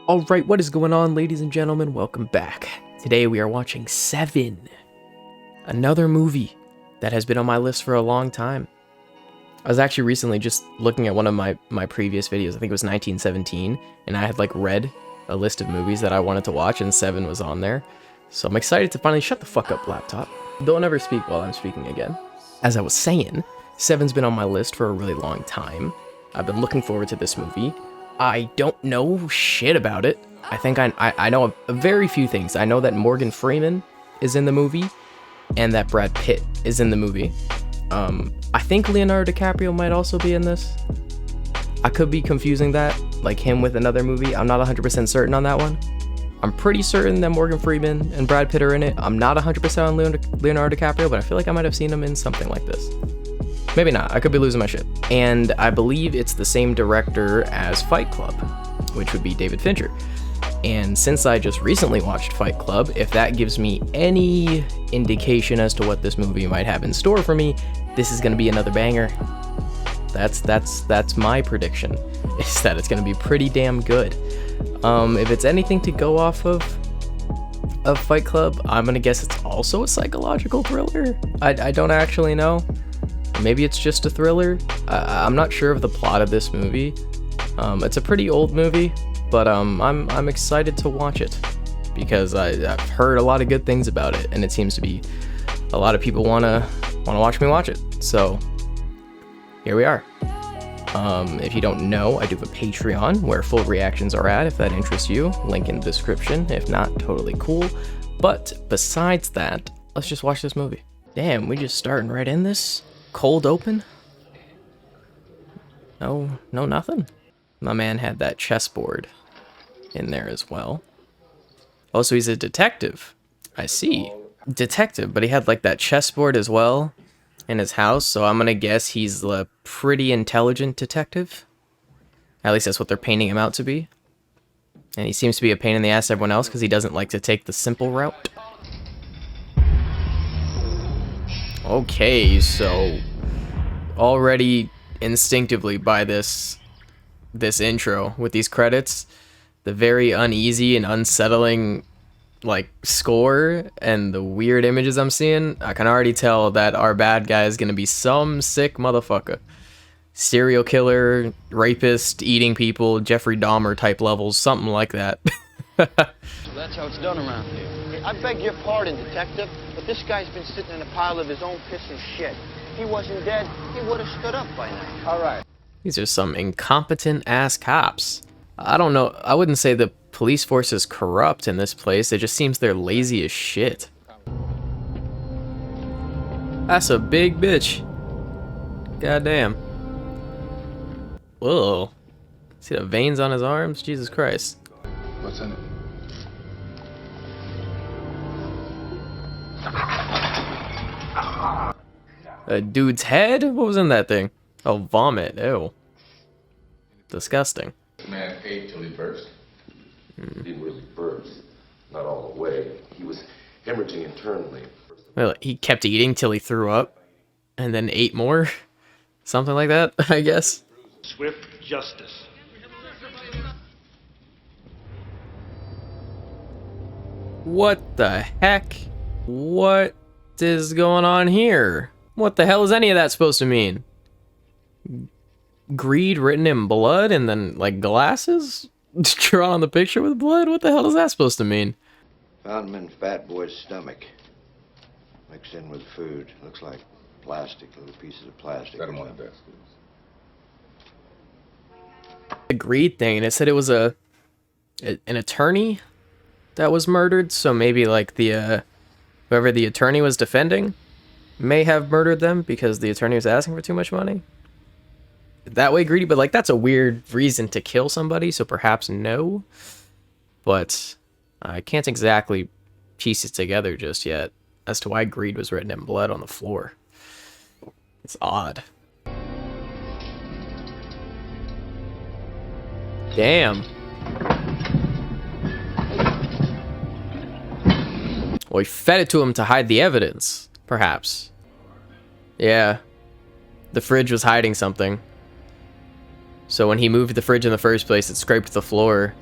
Alright, what is going on, ladies and gentlemen? Welcome back. Today we are watching Seven, another movie that has been on my list for a long time. I was actually recently just looking at one of my previous videos, I think it was 1917, and I had read a list of movies that I wanted to watch, and Seven was on there. So I'm excited to finally shut the fuck up, laptop. Don't ever speak while I'm speaking again. As I was saying, Seven's been on my list for a really long time. I've been looking forward to this movie. I don't know shit about it. I think I know a very few things. I know that Morgan Freeman is in the movie, and that Brad Pitt is in the movie. I think Leonardo DiCaprio might also be in this. I could be confusing that, like him with another movie. I'm not 100% certain on that one. I'm pretty certain that Morgan Freeman and Brad Pitt are in it. I'm not 100% on Leonardo DiCaprio, but I feel like I might have seen him in something like this. Maybe not, I could be losing my shit. And I believe it's the same director as Fight Club, which would be David Fincher. And since I just recently watched Fight Club, if that gives me any indication as to what this movie might have in store for me, this is gonna be another banger. That's my prediction, is that it's gonna be pretty damn good. If it's anything to go off of Fight Club, I'm gonna guess it's also a psychological thriller. I don't actually know. Maybe it's just a thriller. I'm not sure of the plot of this movie. It's a pretty old movie, but I'm excited to watch it because I've heard a lot of good things about it, and it seems to be a lot of people wanna watch me watch it. So here we are. If you don't know, I do have a Patreon where full reactions are at. If that interests you, link in the description. If not, totally cool. But besides that, let's just watch this movie. Damn, we just starting right in this. Cold open? No, nothing. My man had that chessboard in there as well. Oh, so he's a detective. I see. Detective, but he had that chessboard as well in his house, so I'm gonna guess he's a pretty intelligent detective. At least that's what they're painting him out to be. And he seems to be a pain in the ass to everyone else because he doesn't like to take the simple route. Okay, so already instinctively by this intro with these credits, the very uneasy and unsettling score and the weird images I'm seeing, I can already tell that our bad guy is gonna be some sick motherfucker. Serial killer, rapist, eating people, Jeffrey Dahmer type levels, something like that. So that's how it's done around here. I beg your pardon, detective, but this guy's been sitting in a pile of his own piss and shit. If he wasn't dead, he would have stood up by now. All right. These are some incompetent ass cops. I don't know, I wouldn't say the police force is corrupt in this place, it just seems they're lazy as shit. That's a big bitch. Goddamn. Whoa. See the veins on his arms? Jesus Christ. What's in it? A dude's head? What was in that thing? Oh, vomit. Ew. Disgusting. The man ate till he burst. He didn't really burst, not all the way. He was hemorrhaging internally. Well, he kept eating till he threw up, and then ate more? Something like that, I guess. Swift justice. What the heck? What is going on here? What the hell is any of that supposed to mean? Greed written in blood and then glasses drawn on the picture with blood? What the hell is that supposed to mean? Found him in Fat Boy's stomach. Mixed in with food. Looks like plastic, little pieces of plastic. Got him on the desk. The greed thing, and it said it was an attorney that was murdered, so maybe the whoever the attorney was defending may have murdered them because the attorney was asking for too much money. That way greedy, but that's a weird reason to kill somebody, so perhaps no. But I can't exactly piece it together just yet as to why greed was written in blood on the floor. It's odd. Damn. Well, he fed it to him to hide the evidence, perhaps. Yeah. The fridge was hiding something. So when he moved the fridge in the first place, it scraped the floor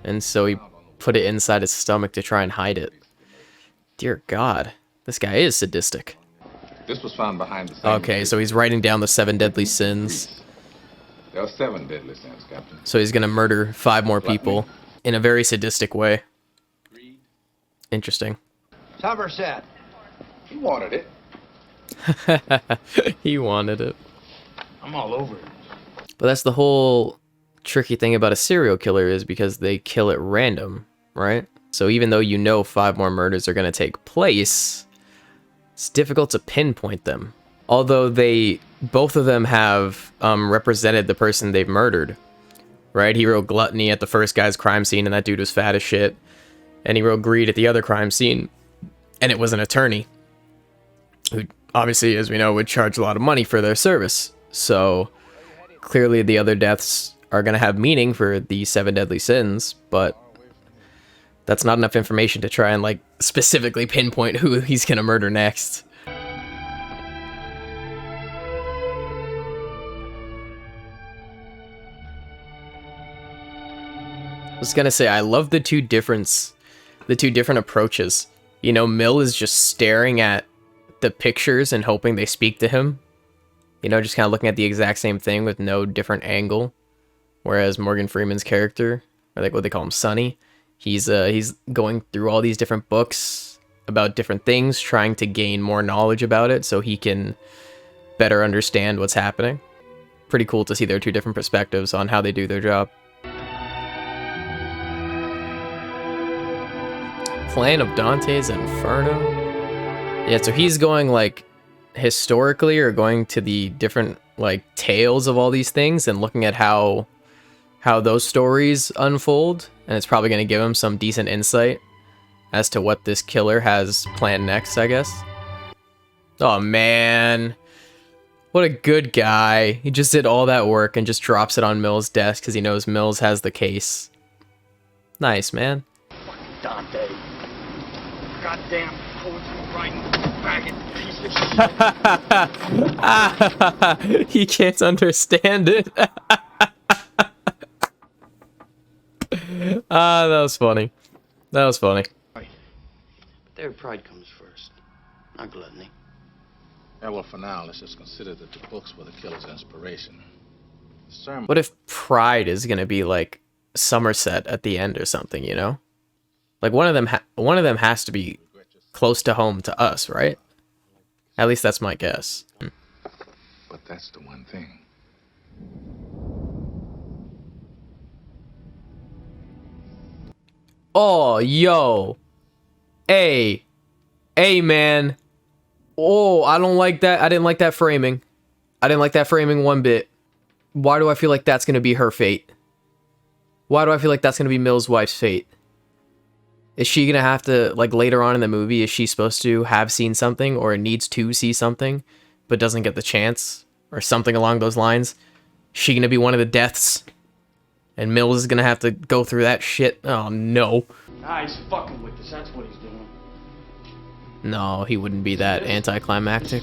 and so he put it inside his stomach to try and hide it. Dear God, this guy is sadistic. This was found behind the same Okay, so he's writing down the 7 deadly sins. There are 7 deadly sins, Captain. So he's gonna murder 5 more people in a very sadistic way. Interesting. Somerset. He wanted it. He wanted it. I'm all over it. But that's the whole tricky thing about a serial killer, is because they kill at random, right? So even though you know 5 more murders are going to take place, it's difficult to pinpoint them. Although both of them have represented the person they've murdered, right? He wrote gluttony at the first guy's crime scene, and that dude was fat as shit. And he wrote greed at the other crime scene, and it was an attorney who, obviously, as we know, would charge a lot of money for their service. So clearly the other deaths are going to have meaning for the 7 deadly sins, but that's not enough information to try and, like, specifically pinpoint who he's going to murder next. I was going to say, I love the two different approaches. You know, Mill is just staring at the pictures and hoping they speak to him. You know, just kind of looking at the exact same thing with no different angle. Whereas Morgan Freeman's character, or like what they call him, Sonny, he's going through all these different books about different things, trying to gain more knowledge about it so he can better understand what's happening. Pretty cool to see their two different perspectives on how they do their job. Plan of Dante's Inferno? Yeah, so he's going, like, historically, or going to the different, like, tales of all these things and looking at how those stories unfold, and it's probably going to give him some decent insight as to what this killer has planned next, I guess. Oh, man. What a good guy. He just did all that work and just drops it on Mills' desk because he knows Mills has the case. Nice, man. Dante. Goddamn poetry writing faggot piece of shit. He can't understand it. That was funny. That was funny. But their pride comes first, not gluttony. Yeah, well, for now, let's just consider that the books were the killer's inspiration. The sermon... What if pride is gonna be like Somerset at the end or something, you know? Like one of them has to be close to home to us, right? At least that's my guess. But that's the one thing. Oh, yo. Hey, man. Oh, I don't like that. I didn't like that framing. I didn't like that framing one bit. Why do I feel like that's going to be her fate? Why do I feel like that's going to be Mill's wife's fate? Is she going to have to, like, later on in the movie, is she supposed to have seen something or needs to see something but doesn't get the chance or something along those lines? Is she going to be one of the deaths? And Mills is going to have to go through that shit? Oh, no. Ah, he's fucking with us. That's what he's doing. No, he wouldn't be that anticlimactic.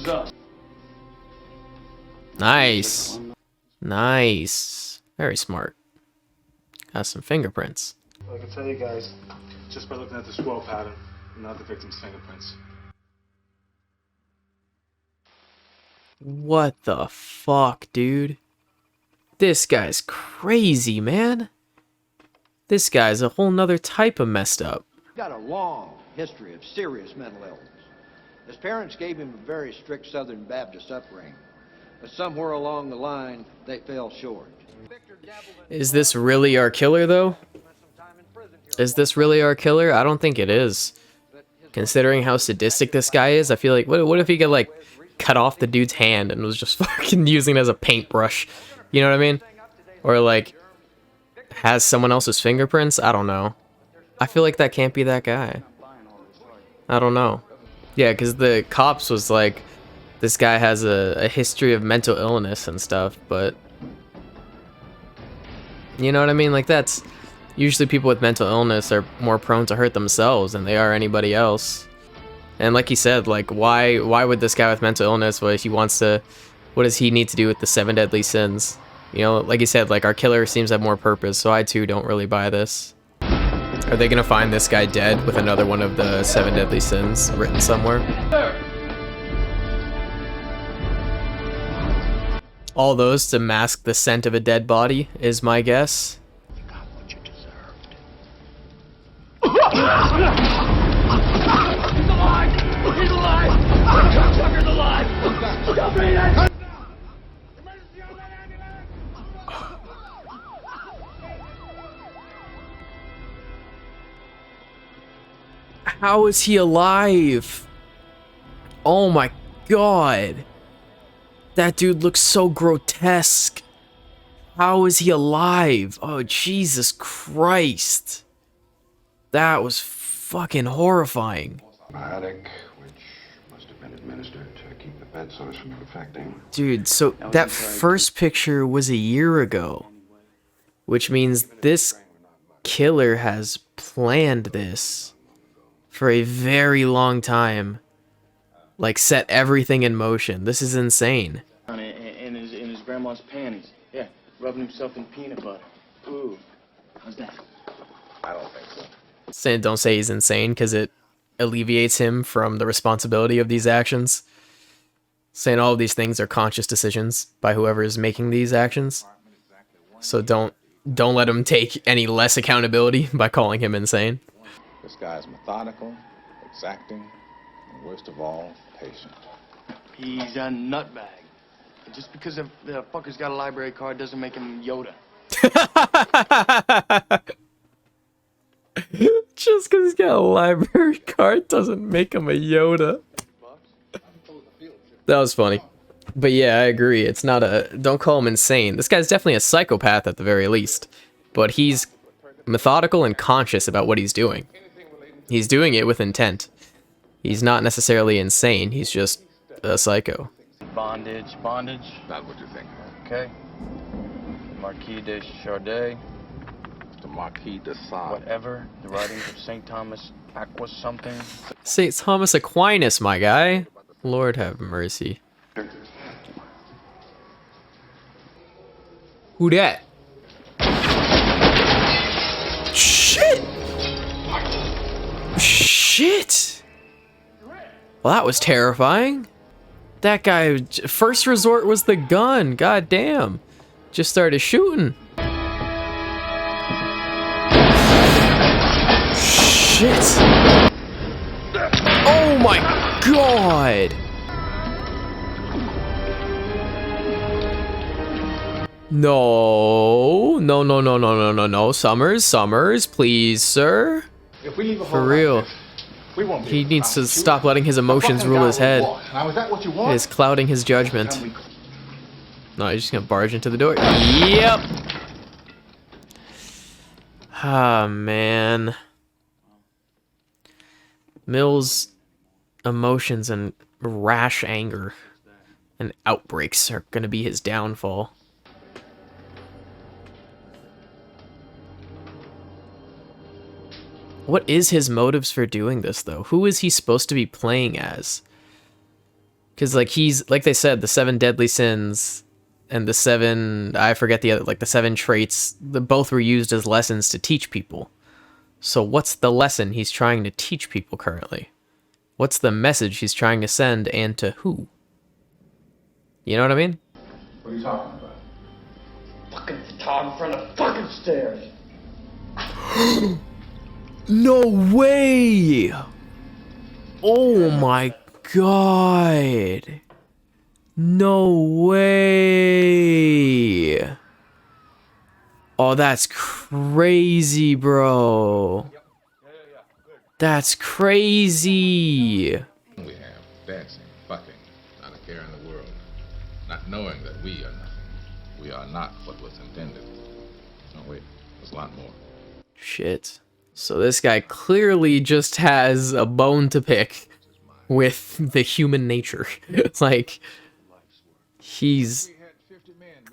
Nice. Nice. Very smart. Got some fingerprints. I can tell you guys, just by looking at the swirl pattern, not the victim's fingerprints. What the fuck, dude? This guy's crazy, man. This guy's a whole nother type of messed up. Got a long history of serious mental illness. His parents gave him a very strict Southern Baptist upbringing, but somewhere along the line, they fell short. Is this really our killer, though? Is this really our killer? I don't think it is. Considering how sadistic this guy is, I feel like, what if he could, like, cut off the dude's hand and was just fucking using it as a paintbrush? You know what I mean? Or, like, has someone else's fingerprints? I don't know. I feel like that can't be that guy. I don't know. Yeah, because the cops was like, this guy has a history of mental illness and stuff, but... You know what I mean? Like, that's... Usually people with mental illness are more prone to hurt themselves than they are anybody else. And like he said, like, why would this guy with mental illness, what does he need to do with the 7 deadly sins? You know, like he said, like, our killer seems to have more purpose, so I too don't really buy this. Are they gonna find this guy dead with another one of the 7 deadly sins written somewhere? All those to mask the scent of a dead body is my guess. You got what you deserved. He's alive! He's alive! The cocksucker's alive! Stop me! How is he alive? Oh my god. That dude looks so grotesque. How is he alive? Oh, Jesus Christ. That was fucking horrifying. Antibiotic, which must have been administered to keep the bed sores from infecting. Dude, so that first picture was a year ago, which means this killer has planned this for a very long time. Like, set everything in motion. This is insane. In his grandma's panties. Yeah, rubbing himself in peanut butter. Ooh, how's that? I don't think so. Don't say he's insane, because it alleviates him from the responsibility of these actions. Saying all of these things are conscious decisions by whoever is making these actions. So don't let him take any less accountability by calling him insane. This guy's methodical, exacting, and worst of all, patient. He's a nutbag. And just because the fucker's got a library card doesn't make him Yoda. Just because he's got a library card doesn't make him a Yoda. That was funny. But yeah, I agree. It's not a... Don't call him insane. This guy's definitely a psychopath at the very least. But he's methodical and conscious about what he's doing. He's doing it with intent. He's not necessarily insane. He's just a psycho. Bondage. Not what you think. Okay. Marquis de Chardin. The Marquis de Sade. Whatever. The writings of St. Thomas Aquas something. St. Thomas Aquinas, my guy. Lord have mercy. Who dat? Shit! Shit! Well, that was terrifying. That guy, first resort was the gun. God damn. Just started shooting. Shit. Oh my god. No. Summers, please, sir. If we leave a For real. we won't be He able to needs to prosecute. stop letting his emotions The fucking rule guy his will head. walk. Now, is that what you want? It is clouding his judgment. No, he's just gonna barge into the door. Yep. Ah, man. Mill's emotions and rash anger and outbreaks are gonna be his downfall. What is his motives for doing this, though? Who is he supposed to be playing as? Because, like, he's, like they said, the 7 deadly sins and the 7, I forget the other, like, the 7 traits, both were used as lessons to teach people. So what's the lesson he's trying to teach people currently? What's the message he's trying to send, and to who? You know what I mean? What are you talking about? Fucking Tom in front of fucking stairs. No way! Oh my god! No way! Oh, that's crazy, bro. That's crazy. We have dancing, fucking, not a care in the world. Not knowing that we are nothing. We are not what was intended. No, wait, there's a lot more. Shit. So this guy clearly just has a bone to pick with the human nature. It's like, he's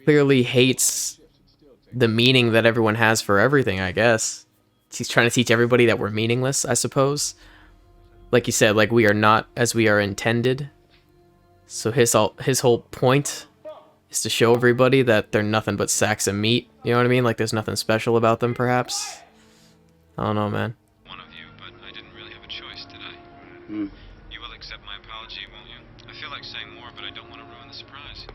clearly hates the meaning that everyone has for everything, I guess. He's trying to teach everybody that we're meaningless, I suppose. Like you said, like, we are not as we are intended. So his whole point is to show everybody that they're nothing but sacks of meat. You know what I mean? Like, there's nothing special about them, perhaps. I don't know, man. One of you, but I didn't really have a choice, did I? Hmm. You will accept my apology, won't you? I feel like saying more, but I don't want to ruin the surprise.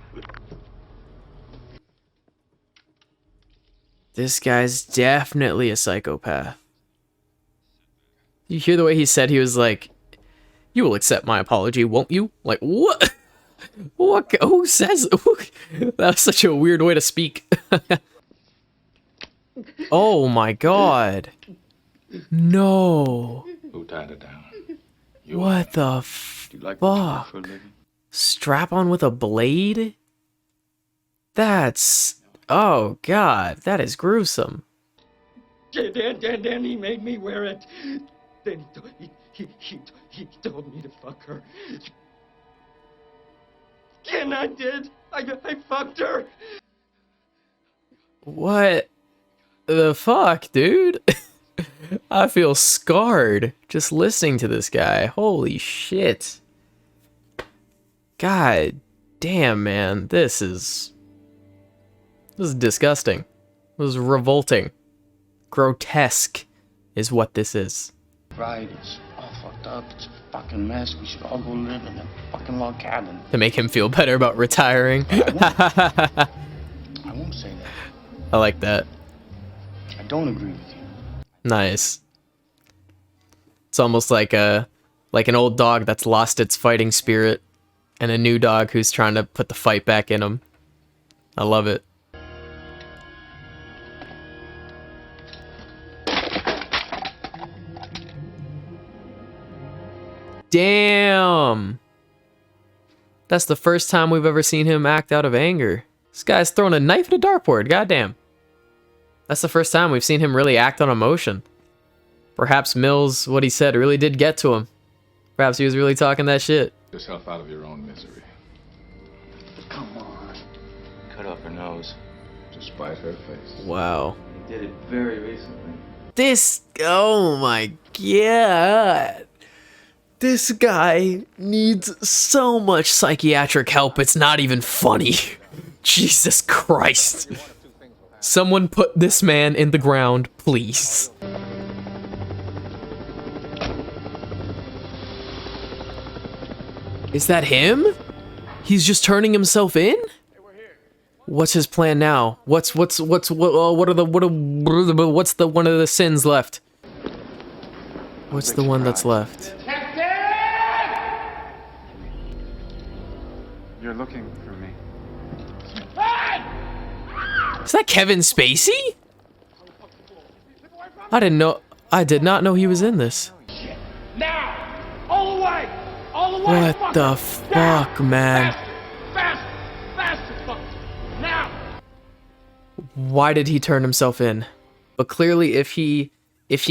This guy's definitely a psychopath. You hear the way he said he was like, "You will accept my apology, won't you?" Like, what? What? Who says? That was such a weird way to speak. Oh my god. No. Who tied it down? What the Do you like what you do fuck? for a living? Strap on with a blade? That's... Oh god, that is gruesome. Then he made me wear it. Then he told me to fuck her. And I did. I fucked her. What the fuck, dude? I feel scarred just listening to this guy. Holy shit. God damn, man. This is disgusting. This is revolting. Grotesque is what this is. Right, it's all fucked up. It's a fucking mess. We should all go live in a fucking log cabin. To make him feel better about retiring. I won't say that. I like that. I don't agree with you. Nice. It's almost like an old dog that's lost its fighting spirit and a new dog who's trying to put the fight back in him. I love it. Damn. That's the first time we've ever seen him act out of anger. This guy's throwing a knife at a dartboard, goddamn. That's the first time we've seen him really act on emotion. Perhaps Mills, what he said, really did get to him. Perhaps he was really talking that shit. Yourself out of your own misery. Come on. Cut off her nose. To spite her face. Wow. He did it very recently. This, oh my god. This guy needs so much psychiatric help, it's not even funny. Jesus Christ. Someone put this man in the ground, please. Is that him? He's just turning himself in? What's his plan now? What's one of the sins left? What's the one that's left? You're looking for me. Is that Kevin Spacey? I didn't know. I did not know he was in this. Now! All the way! All the way! What the fuck, man? Faster, fuck! Now! Why did he turn himself in? But clearly, if he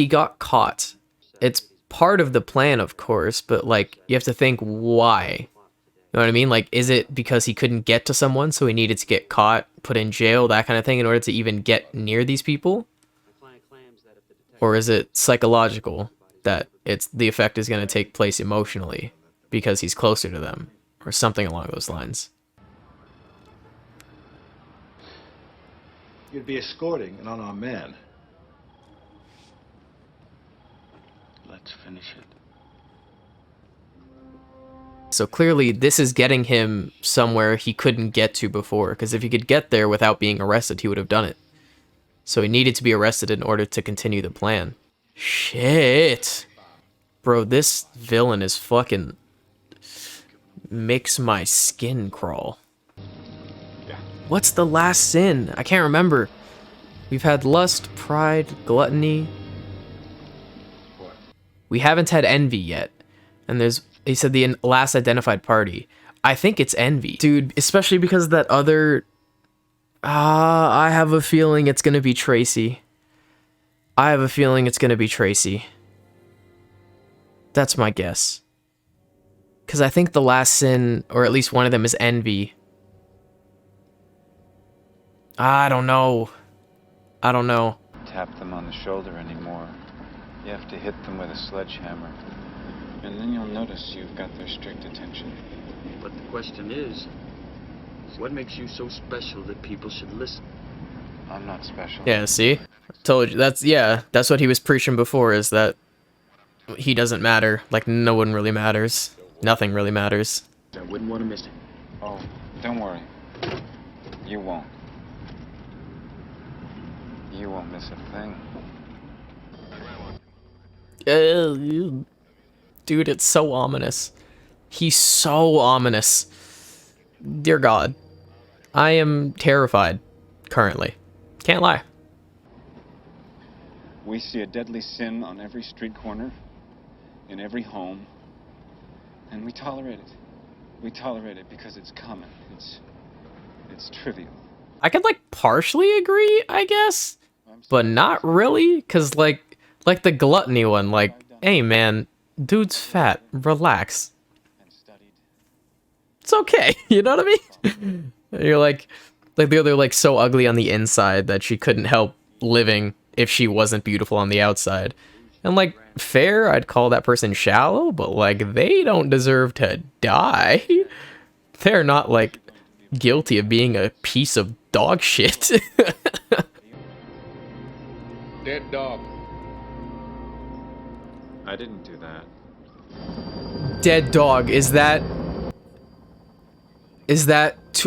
got caught, it's part of the plan, of course. But like, you have to think why. You know what I mean? Like, is it because he couldn't get to someone, so he needed to get caught, put in jail, that kind of thing, in order to even get near these people? Or is it psychological, that the effect is going to take place emotionally because he's closer to them, or something along those lines? You'd be escorting an unarmed man. Let's finish it. So clearly this is getting him somewhere he couldn't get to before, because if he could get there without being arrested, he would have done it. So he needed to be arrested in order to continue the plan. Shit. Bro, this villain is fucking... makes my skin crawl. What's the last sin? I can't remember. We've had lust, pride, gluttony. We haven't had envy yet. And there's... He said the last identified party. I think it's envy. Dude, especially because of that other... I have a feeling it's gonna be Tracy. I have a feeling it's gonna be Tracy. That's my guess. Because I think the last sin, or at least one of them, is envy. I don't know. I don't know. Tap them on the shoulder anymore. You have to hit them with a sledgehammer. And then you'll notice you've got their strict attention. But the question is, what makes you so special that people should listen? I'm not special. Yeah, see? Told you. That's what he was preaching before, is that he doesn't matter. Like, no one really matters. Nothing really matters. I wouldn't want to miss it. Oh, don't worry. You won't. You won't miss a thing. Dude, it's so ominous. He's so ominous. Dear God. I am terrified, currently. Can't lie. We see a deadly sin on every street corner, in every home, and we tolerate it. We tolerate it because it's common. It's trivial. I could, like, partially agree, I guess, but not really, because, like the gluttony one, like, hey, man, dude's fat, relax. It's okay, you know what I mean? You're like the other, like, so ugly on the inside that she couldn't help living if she wasn't beautiful on the outside. And, like, fair, I'd call that person shallow, but, like, they don't deserve to die. They're not, like, guilty of being a piece of dog shit. Dead dog. I didn't do that. Dead dog, is that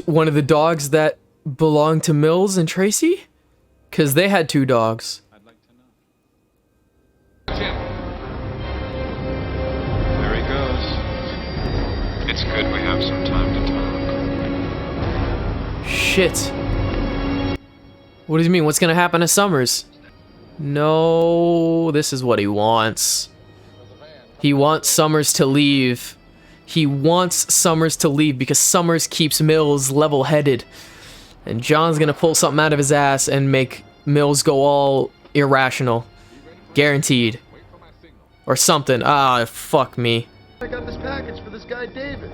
one of the dogs that belonged to Mills and Tracy? Because they had 2 dogs. I'd like to know. There he goes. It's good we have some time to talk. Shit. What does he mean? What's gonna happen to Summers? No, this is what he wants. He wants Summers to leave. He wants Summers to leave because Summers keeps Mills level-headed. And John's gonna pull something out of his ass and make Mills go all irrational. Guaranteed. Or something. Ah, fuck me. I got this package for this guy, David.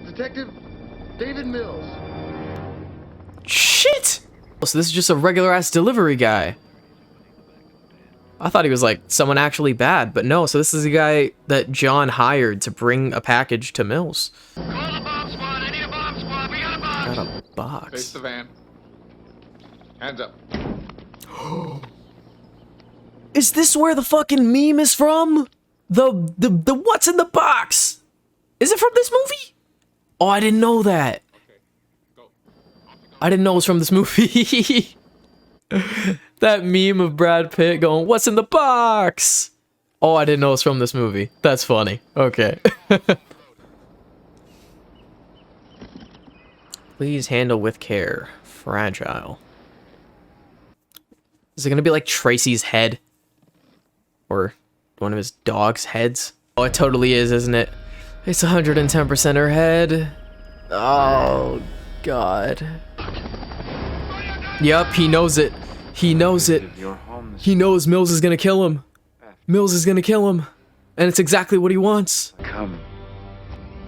Detective David Mills. Shit! So this is just a regular-ass delivery guy. I thought he was, like, someone actually bad, but no, so this is a guy that John hired to bring a package to Mills. Call the bomb squad. I need a bomb squad. We got a box. Got a box. Face the van. Hands up. Is this where the fucking meme is from? The what's in the box? Is it from this movie? Oh, I didn't know that. I didn't know it was from this movie. That meme of Brad Pitt going, "What's in the box?" Oh, I didn't know it was from this movie. That's funny. Okay. Please handle with care. Fragile. Is it gonna be like Tracy's head? Or one of his dog's heads? Oh, it totally is, isn't it? It's 110% her head. Oh, God. Yup, he knows it. He knows it. He knows Mills is gonna kill him. Mills is gonna kill him. And it's exactly what he wants. Come.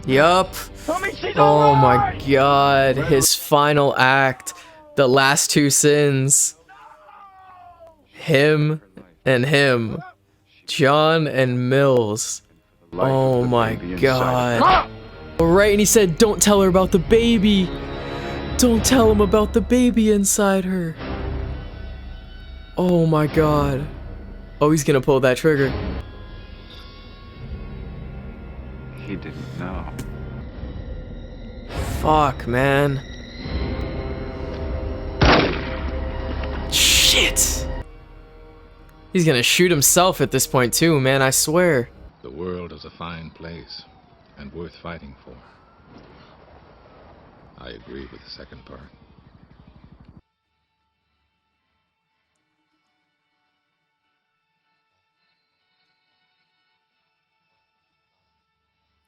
Yup. Oh my God. His final act. The last 2 sins. Him and him. John and Mills. Oh my God. Alright, and he said, don't tell her about the baby. Don't tell him about the baby inside her. Oh my God. Oh, he's gonna pull that trigger. He didn't know. Fuck, man. Shit. He's gonna shoot himself at this point too, man, I swear. The world is a fine place and worth fighting for. I agree with the second part.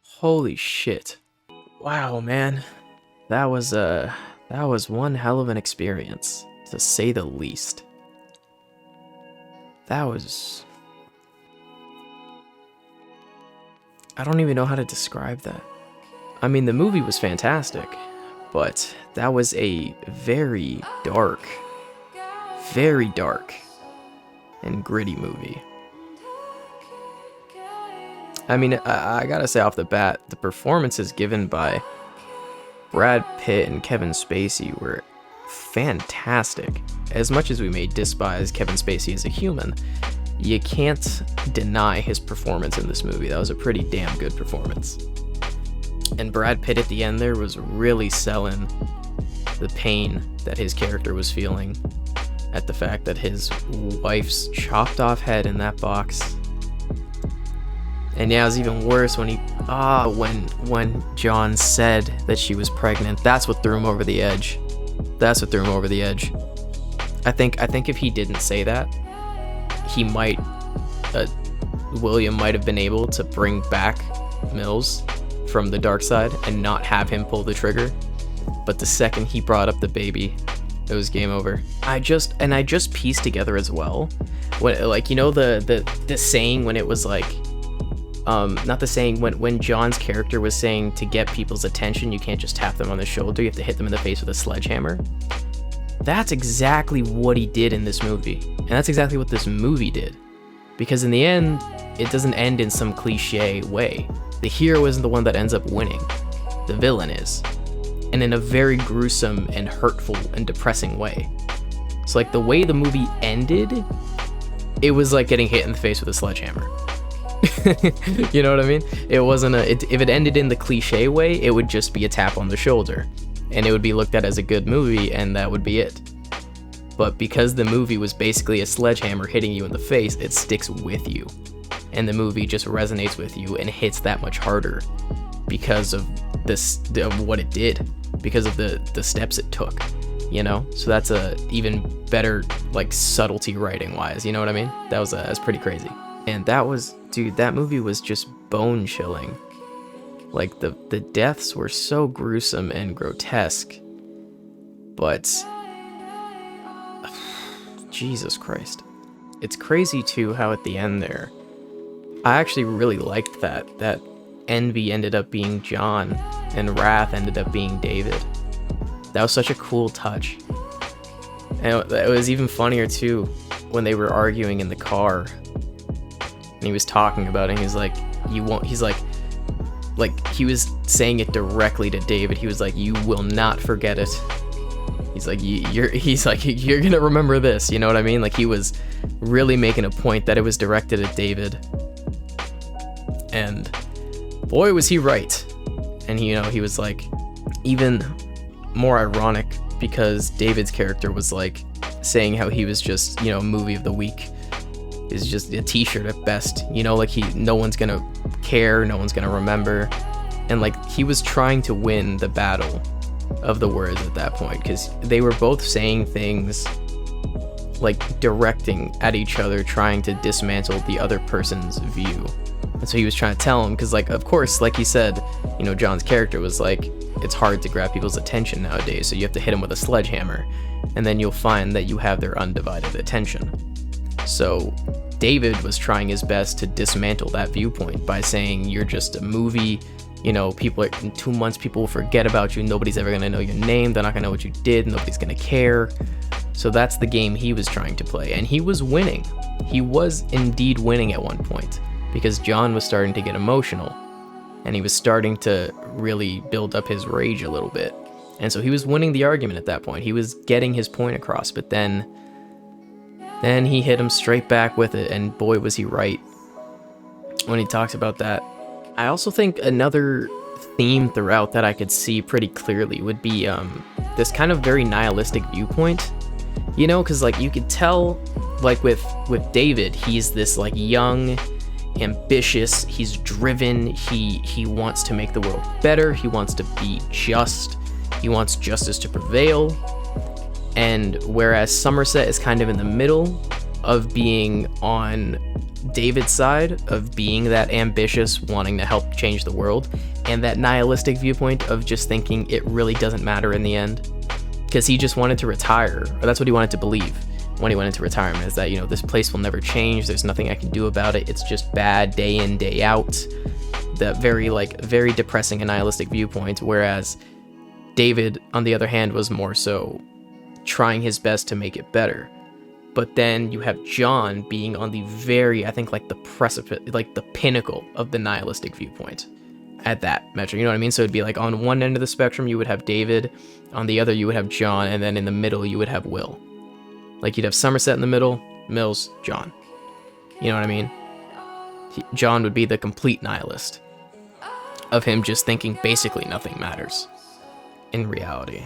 Holy shit. Wow, man. That was one hell of an experience, to say the least. That was... I don't even know how to describe that. I mean, the movie was fantastic, but that was a very dark and gritty movie. I mean, I gotta say off the bat, the performances given by Brad Pitt and Kevin Spacey were fantastic. As much as we may despise Kevin Spacey as a human, you can't deny his performance in this movie. That was a pretty damn good performance. And Brad Pitt at the end there was really selling the pain that his character was feeling at the fact that his wife's chopped off head in that box. And yeah, it was even worse when when John said that she was pregnant. That's what threw him over the edge. That's what threw him over the edge. I think if he didn't say that, he might, William might have been able to bring back Mills from the dark side and not have him pull the trigger. But the second he brought up the baby, it was game over. I just pieced together as well, when, like, you know, the saying when it was like, not the saying, when John's character was saying to get people's attention, you can't just tap them on the shoulder, you have to hit them in the face with a sledgehammer. That's exactly what he did in this movie. And that's exactly what this movie did. Because in the end, it doesn't end in some cliche way. The hero isn't the one that ends up winning. The villain is. And in a very gruesome and hurtful and depressing way. So like the way the movie ended, it was like getting hit in the face with a sledgehammer. You know what I mean? It wasn't if it ended in the cliche way, it would just be a tap on the shoulder. And it would be looked at as a good movie, and that would be it. But because the movie was basically a sledgehammer hitting you in the face, it sticks with you. And the movie just resonates with you and hits that much harder because of what it did, because of the steps it took, you know? So that's a even better, like, subtlety writing wise, you know what I mean? That's pretty crazy. And that movie was just bone chilling. Like, the deaths were so gruesome and grotesque, but Jesus Christ. It's crazy too how at the end there, I actually really liked that Envy ended up being John and Wrath ended up being David. That was such a cool touch. And it was even funnier too when they were arguing in the car and he was talking about it and he's like, he was saying it directly to David. He was like, you will not forget it. He's like, you're gonna remember this, you know what I mean? Like, he was really making a point that it was directed at David. And boy, was he right. And he was like, even more ironic because David's character was like saying how he was just, movie of the week is just a t-shirt at best, like no one's gonna care, no one's gonna remember. And like, he was trying to win the battle of the words at that point because they were both saying things like directing at each other, trying to dismantle the other person's view. And so he was trying to tell him, because like, of course, like he said, John's character was like, it's hard to grab people's attention nowadays, so you have to hit them with a sledgehammer, and then you'll find that you have their undivided attention. So David was trying his best to dismantle that viewpoint by saying, you're just a movie, people in 2 months, people will forget about you, nobody's ever gonna know your name, they're not gonna know what you did, nobody's gonna care. So that's the game he was trying to play, and he was winning. He was indeed winning at one point, because John was starting to get emotional, and he was starting to really build up his rage a little bit. And so he was winning the argument at that point. He was getting his point across, but then he hit him straight back with it, and boy was he right when he talks about that. I also think another theme throughout that I could see pretty clearly would be this kind of very nihilistic viewpoint, because like you could tell, like with David, he's this like young, ambitious, he's driven, he wants to make the world better, he wants to be just, he wants justice to prevail. And whereas Somerset is kind of in the middle of being on David's side, of being that ambitious, wanting to help change the world, and that nihilistic viewpoint of just thinking it really doesn't matter in the end, because he just wanted to retire, or that's what he wanted to believe when he went into retirement, is that, this place will never change, there's nothing I can do about it, it's just bad day in, day out. That very depressing and nihilistic viewpoint, whereas David, on the other hand, was more so trying his best to make it better. But then you have John being on the very, I think, like the precipice, like the pinnacle of the nihilistic viewpoint. at that metric, you know what I mean? So it'd be like on one end of the spectrum you would have David, on the other you would have John, and then in the middle you would have Will. Like you'd have Somerset in the middle, Mills, John. You know what I mean? John would be the complete nihilist of him just thinking basically nothing matters in reality,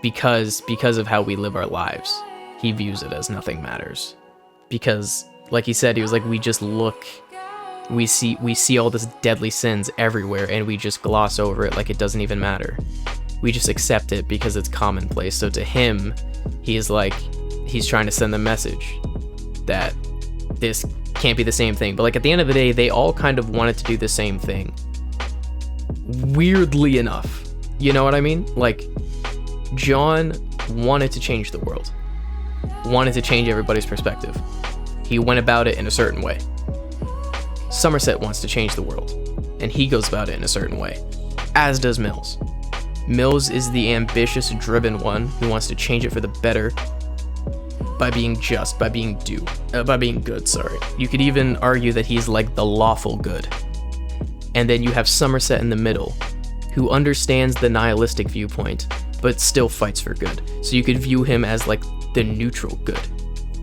because of how we live our lives. He views it as nothing matters because, like he said, he was like, we just look, we see all this deadly sins everywhere and we just gloss over it like it doesn't even matter. We just accept it because it's commonplace. So to him, he is like, he's trying to send the message that this can't be the same thing. But like at the end of the day, they all kind of wanted to do the same thing. Weirdly enough, you know what I mean? Like John wanted to change the world, wanted to change everybody's perspective. He went about it in a certain way. Somerset wants to change the world, and he goes about it in a certain way, as does Mills. Mills is the ambitious, driven one who wants to change it for the better by being just, by being good, sorry. You could even argue that he's like the lawful good. And then you have Somerset in the middle, who understands the nihilistic viewpoint, but still fights for good. So you could view him as like the neutral good.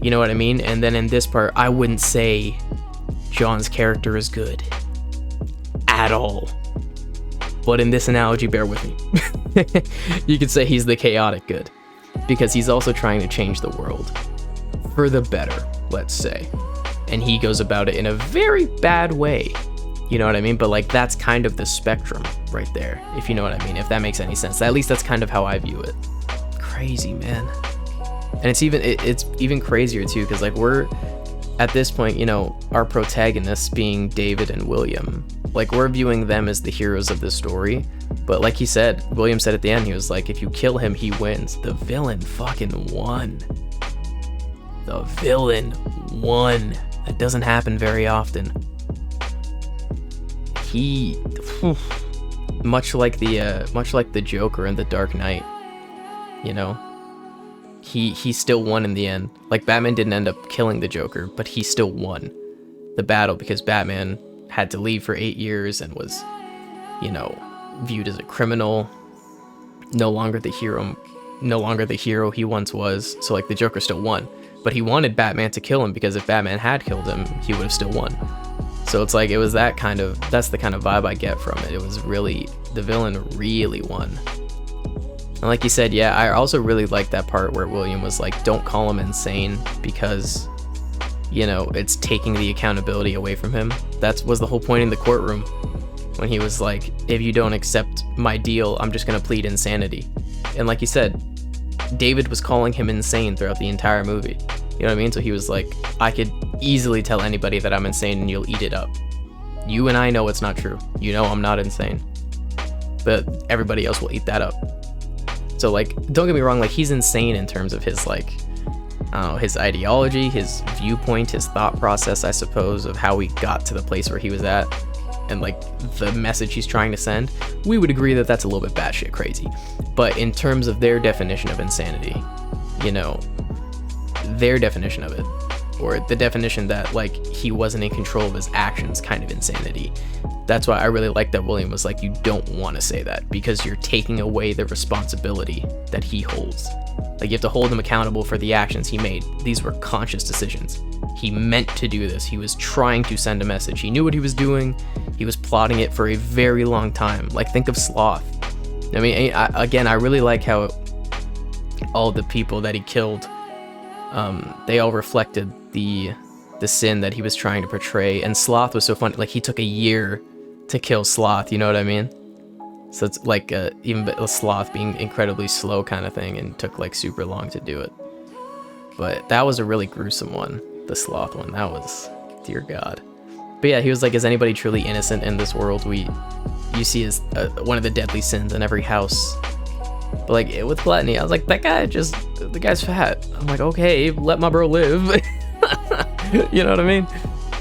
You know what I mean? And then in this part, I wouldn't say John's character is good at all. But in this analogy, bear with me. You could say he's the chaotic good, because he's also trying to change the world for the better, let's say. And he goes about it in a very bad way. You know what I mean? But like that's kind of the spectrum right there, if you know what I mean, if that makes any sense. At least that's kind of how I view it. Crazy, man. And it's even crazier too, because like we're at this point, you know, our protagonists being David and William, like we're viewing them as the heroes of the story. But like he said, William said at the end, he was like, if you kill him, he wins. The villain fucking won. The villain won. That doesn't happen very often. He, much like the Joker in The Dark Knight, you know, he still won in the end. Like Batman didn't end up killing the Joker, but he still won the battle because Batman had to leave for 8 years and was, you know, viewed as a criminal, no longer the hero he once was. So like the Joker still won, but he wanted Batman to kill him because if Batman had killed him, he would have still won. So it's like, it was that's the kind of vibe I get from it. It was really, the villain really won. And like you said, yeah, I also really liked that part where William was like, don't call him insane because, you know, it's taking the accountability away from him. That was the whole point in the courtroom when he was like, if you don't accept my deal, I'm just going to plead insanity. And like you said, David was calling him insane throughout the entire movie. You know what I mean? So he was like, I could easily tell anybody that I'm insane and you'll eat it up. You and I know it's not true. You know I'm not insane. But everybody else will eat that up. So like, don't get me wrong, like he's insane in terms of his like, I don't know, his ideology, his viewpoint, his thought process, I suppose, of how he got to the place where he was at. And like the message he's trying to send, we would agree that that's a little bit batshit crazy. But in terms of their definition of insanity, you know, their definition of it, or the definition that like he wasn't in control of his actions kind of insanity. That's why I really like that William was like, you don't want to say that because you're taking away the responsibility that he holds. Like you have to hold him accountable for the actions he made. These were conscious decisions. He meant to do this. He was trying to send a message. He knew what he was doing. He was plotting it for a very long time. Like think of Sloth. I mean, I really like how all the people that he killed, they all reflected the sin that he was trying to portray. And Sloth was so funny. Like he took a year to kill Sloth, you know what I mean? So it's like even a Sloth being incredibly slow kind of thing, and took like super long to do it. But that was a really gruesome one, the Sloth one. That was, dear God. But yeah, he was like, is anybody truly innocent in this world? You see as one of the deadly sins in every house. But like with gluttony, I was like, the guy's fat. I'm like, okay, let my bro live. You know what I mean?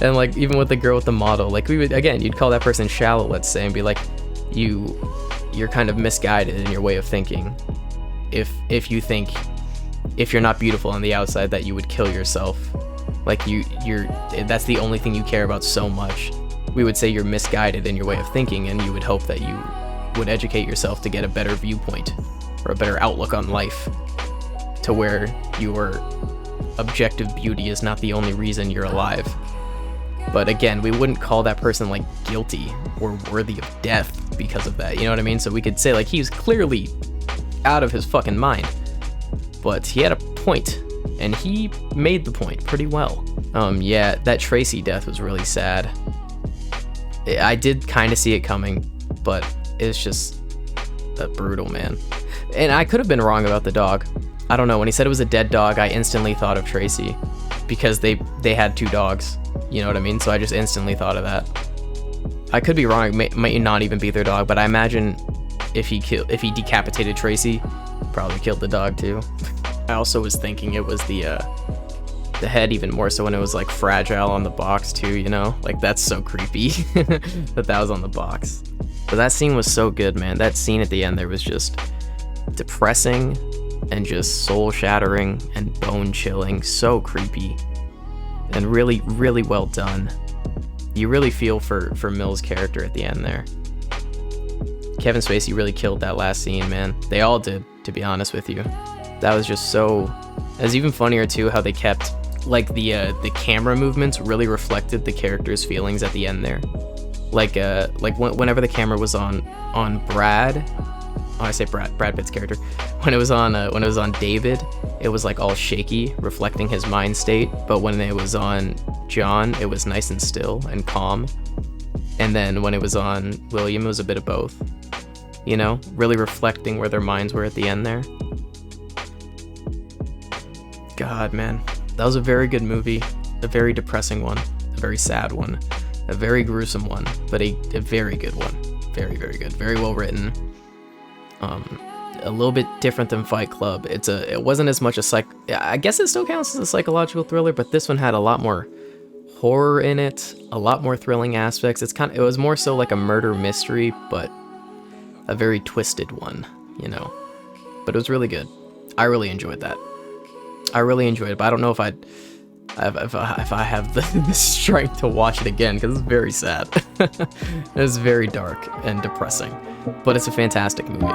And like even with the girl with the model, like you'd call that person shallow, let's say, and be like, you're kind of misguided in your way of thinking. If you think if you're not beautiful on the outside that you would kill yourself, like you're that's the only thing you care about so much, we would say you're misguided in your way of thinking, and you would hope that you would educate yourself to get a better viewpoint or a better outlook on life, to where your objective beauty is not the only reason you're alive. But again, we wouldn't call that person like guilty or worthy of death because of that, you know what I mean? So we could say like he's clearly out of his fucking mind, but he had a point, and he made the point pretty well. Yeah, that Tracy death was really sad. I did kind of see it coming, but it's just brutal, man. And I could have been wrong about the dog. I don't know, when he said it was a dead dog, I instantly thought of Tracy, because they had 2 dogs, you know what I mean? So I just instantly thought of that. I could be wrong, it might not even be their dog, but I imagine if he decapitated Tracy, probably killed the dog too. I also was thinking it was the head, even more so when it was like fragile on the box too, you know? Like, that's so creepy that was on the box. But that scene was so good, man. That scene at the end there was just depressing and just soul shattering and bone chilling, so creepy and really, really well done. You really feel for Mills' character at the end there. Kevin Spacey really killed that last scene, man. They all did, to be honest with you. That was just so... It was even funnier too how they kept like the camera movements really reflected the character's feelings at the end there. Like whenever the camera was on Brad, I say Brad Pitt's character, when it was on David, it was like all shaky, reflecting his mind state. But when it was on John, it was nice and still and calm. And then when it was on William, it was a bit of both. You know, really reflecting where their minds were at the end there. God, man, that was a very good movie. A very depressing one, a very sad one, a very gruesome one, but a very good one. Very, very good. Very well written. A little bit different than Fight Club. It wasn't as much I guess it still counts as a psychological thriller, but this one had a lot more horror in it, a lot more thrilling aspects. It was more so like a murder mystery, but a very twisted one, you know. But it was really good. I really enjoyed that. I really enjoyed it, but I don't know if I have the strength to watch it again, because it's very sad. It's very dark and depressing, but it's a fantastic movie.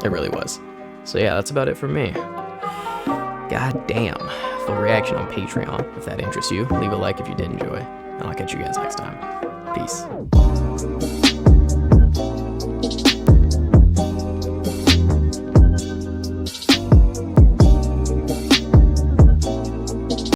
It really was. So yeah, that's about it for me. God damn. Full reaction on Patreon. If that interests you, leave a like if you did enjoy. And I'll catch you guys next time. Peace.